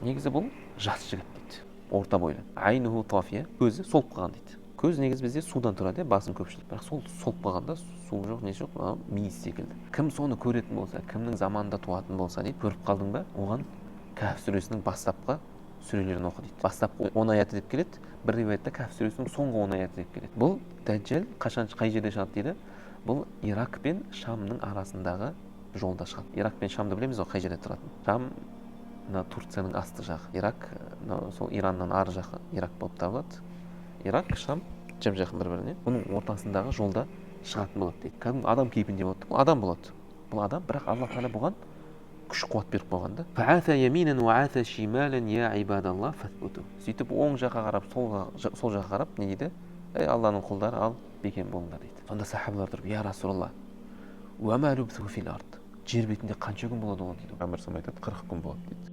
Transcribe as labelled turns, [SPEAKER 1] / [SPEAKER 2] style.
[SPEAKER 1] Негізі бұл жас жігіт дейді. Орта бойлы. Айнуху тафия. Көзі солып қалған дейді. Көз негізі бізде судан тұрады, басым көпшілік. Бірақ сол солып қалғанда су жоқ, не жоқ, мейіз секілді. Кім соны көретін болса, кімнің заманында туатын болса дейді, көріп қалдың ба, оған Кәһф сүресінің бастапқы сүрелерін оқы дейді. Бастапқы 10 аяты деп келеді. Бір риуаятта Кәһф сүресінің соңғы 10 аяты деп келеді. Бұл дәджжал қай жерде шығады дейді? Бұл Ирак пен Шамның арасындағы жолда шығады. Ирак пен Шамды білеміз ғой, қай жерде тұратын. Шам Турцияның асты жағы. Ирак сол Ираннан ары жағы Ирак болып табылады. Ирак, Шам жым-жақын бір-біріне. Бұның ортасындағы жолда шығатын болады дейді. Кәдімгі адам кейпінде болады. Бұл адам болады. Бұл адам, бірақ Алла Тағала бұған күш қуат беріп қойған да. Фаата яминан ва ата шималан я ибадаллах фатбуту. Сөйтіп оң жаққа қарап, сол жаққа қарап не дейді? Ей Алланың құлдары, ал бекем болыңдар дейді. Сонда сахабалар тұрып, я Расулалла, уа ма лубсу фил ард. Жер бетінде қанша күн болады ол дейді. Пайғамбар айтады, 40 күн болады дейді.